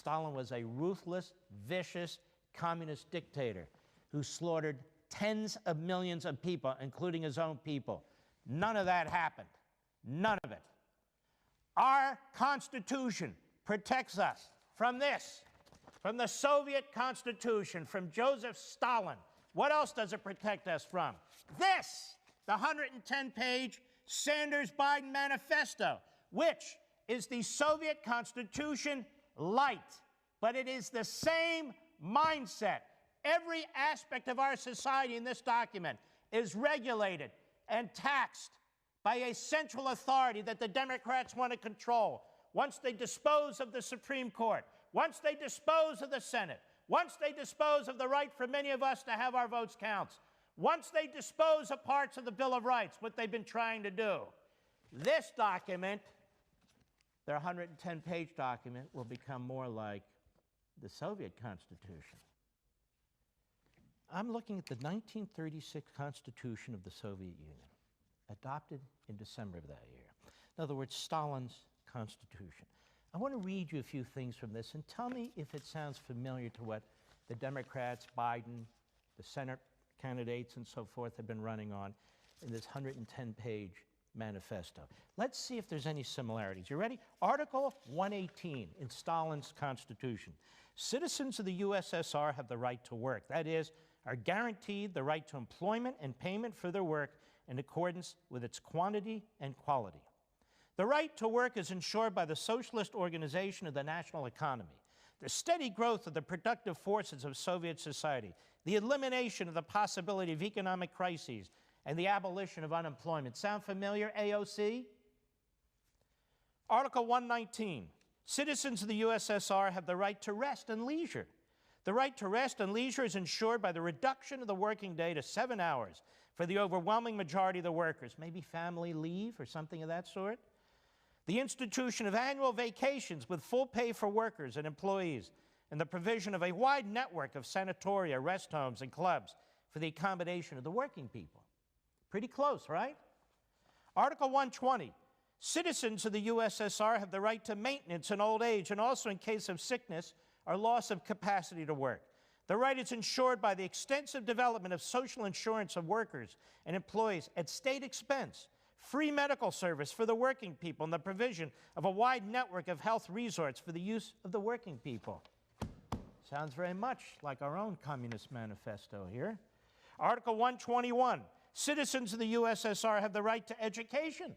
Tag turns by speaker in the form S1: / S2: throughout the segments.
S1: Stalin was a ruthless, vicious communist dictator who slaughtered tens of millions of people, including his own people. None of that happened. None of it. Our Constitution protects us from this, from the Soviet Constitution, from Joseph Stalin. What else does it protect us from? This, the 110-page Sanders-Biden Manifesto, which is the Soviet Constitution light, but it is the same mindset. Every aspect of our society in this document is regulated and taxed by a central authority that the Democrats want to control. Once they dispose of the Supreme Court, once they dispose of the Senate, once they dispose of the right for many of us to have our votes counted, once they dispose of parts of the Bill of Rights, what they've been trying to do, this document, their 110-page document, will become more like the Soviet Constitution. I'm looking at the 1936 Constitution of the Soviet Union, adopted in December of that year. In other words, Stalin's Constitution. I want to read you a few things from this and tell me if it sounds familiar to what the Democrats, Biden, the Senate candidates, and so forth have been running on in this 110-page manifesto. Let's see if there's any similarities. You ready? Article 118 in Stalin's Constitution. Citizens of the USSR have the right to work. That is, are guaranteed the right to employment and payment for their work in accordance with its quantity and quality. The right to work is ensured by the socialist organization of the national economy, the steady growth of the productive forces of Soviet society, the elimination of the possibility of economic crises, and the abolition of unemployment. Sound familiar, AOC? Article 119, citizens of the USSR have the right to rest and leisure. The right to rest and leisure is ensured by the reduction of the working day to 7 hours for the overwhelming majority of the workers, maybe family leave or something of that sort. The institution of annual vacations with full pay for workers and employees, and the provision of a wide network of sanatoria, rest homes, and clubs for the accommodation of the working people. Pretty close, right? Article 120, citizens of the USSR have the right to maintenance in old age and also in case of sickness or loss of capacity to work. The right is ensured by the extensive development of social insurance of workers and employees at state expense, free medical service for the working people, and the provision of a wide network of health resorts for the use of the working people. Sounds very much like our own Communist Manifesto here. Article 121, citizens of the USSR have the right to education.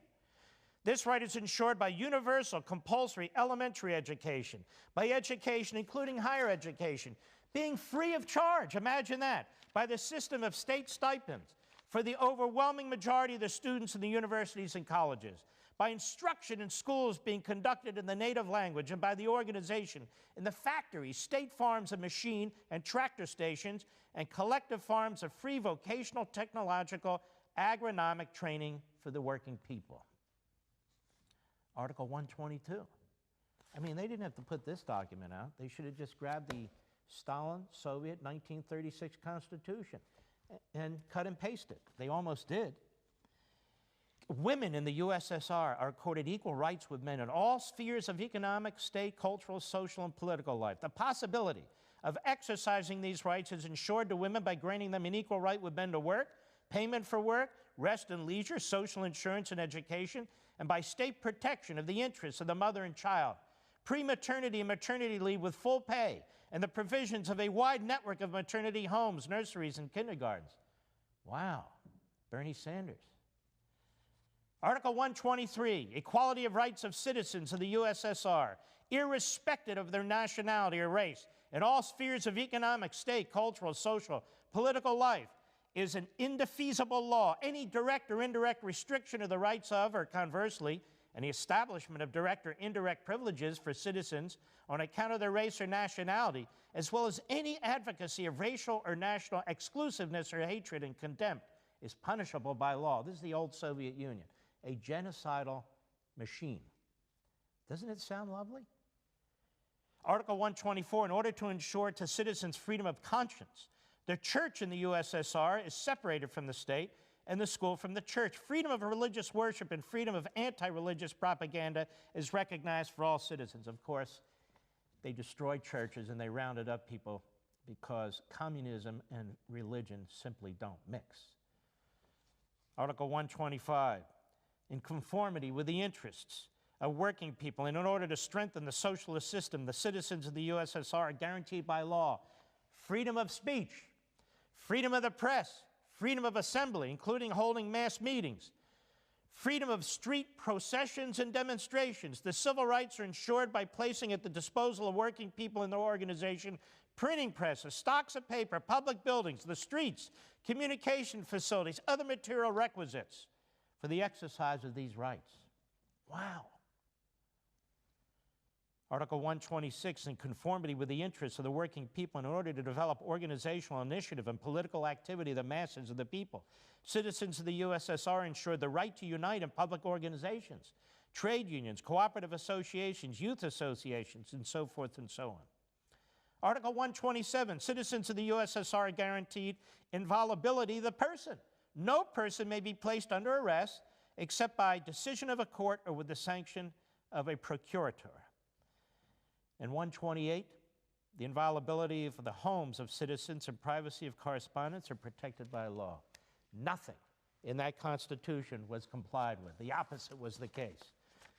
S1: This right is ensured by universal, compulsory elementary education, by education including higher education, being free of charge, imagine that, by the system of state stipends for the overwhelming majority of the students in the universities and colleges, by instruction in schools being conducted in the native language, and by the organization in the factories, state farms of machine and tractor stations, and collective farms of free vocational, technological, agronomic training for the working people. Article 122. I mean, they didn't have to put this document out. They should have just grabbed the Stalin Soviet 1936 Constitution and cut and paste it. They almost did. Women in the USSR are accorded equal rights with men in all spheres of economic, state, cultural, social, and political life. The possibility of exercising these rights is ensured to women by granting them an equal right with men to work, payment for work, rest and leisure, social insurance and education, and by state protection of the interests of the mother and child, pre-maternity and maternity leave with full pay, and the provisions of a wide network of maternity homes, nurseries, and kindergartens. Wow, Bernie Sanders. Article 123, equality of rights of citizens of the USSR, irrespective of their nationality or race, in all spheres of economic, state, cultural, social, political life, is an indefeasible law. Any direct or indirect restriction of the rights of, or conversely, any establishment of direct or indirect privileges for citizens on account of their race or nationality, as well as any advocacy of racial or national exclusiveness or hatred and contempt, is punishable by law. This is the old Soviet Union, a genocidal machine. Doesn't it sound lovely? Article 124, in order to ensure to citizens freedom of conscience, the church in the USSR is separated from the state and the school from the church. Freedom of religious worship and freedom of anti-religious propaganda is recognized for all citizens. Of course, They destroyed churches and they rounded up people because communism and religion simply don't mix. Article 125, in conformity with the interests of working people and in order to strengthen the socialist system, the citizens of the USSR are guaranteed by law freedom of speech, freedom of the press, freedom of assembly, including holding mass meetings, freedom of street processions and demonstrations. The civil rights are ensured by placing at the disposal of working people in their organization printing presses, stocks of paper, public buildings, the streets, communication facilities, other material requisites for the exercise of these rights. Wow. Article 126, in conformity with the interests of the working people in order to develop organizational initiative and political activity of the masses of the people. Citizens of the USSR ensured the right to unite in public organizations, trade unions, cooperative associations, youth associations, and so forth and so on. Article 127, citizens of the USSR are guaranteed inviolability of the person. No person may be placed under arrest except by decision of a court or with the sanction of a procurator. And 128, the inviolability of the homes of citizens and privacy of correspondence are protected by law. Nothing in that Constitution was complied with. The opposite was the case.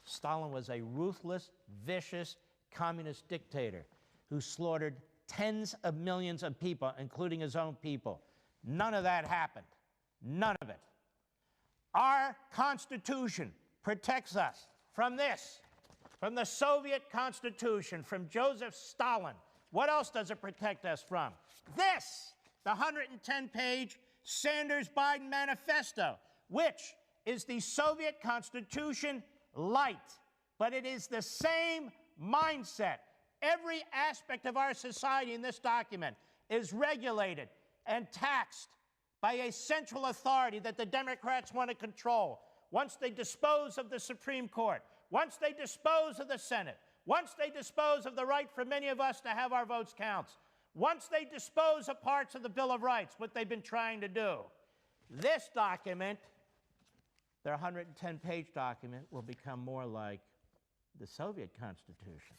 S1: Stalin was a ruthless, vicious, communist dictator who slaughtered tens of millions of people, including his own people. None of that happened. None of it. Our Constitution protects us from this, from the Soviet Constitution, from Joseph Stalin. What else does it protect us from? This, the 110-page Sanders-Biden Manifesto, which is the Soviet Constitution light, but it is the same mindset. Every aspect of our society in this document is regulated and taxed by a central authority that the Democrats want to control. Once they dispose of the Supreme Court, once they dispose of the Senate, once they dispose of the right for many of us to have our votes counted, once they dispose of parts of the Bill of Rights, what they've been trying to do, this document, their 110-page document, will become more like the Soviet Constitution.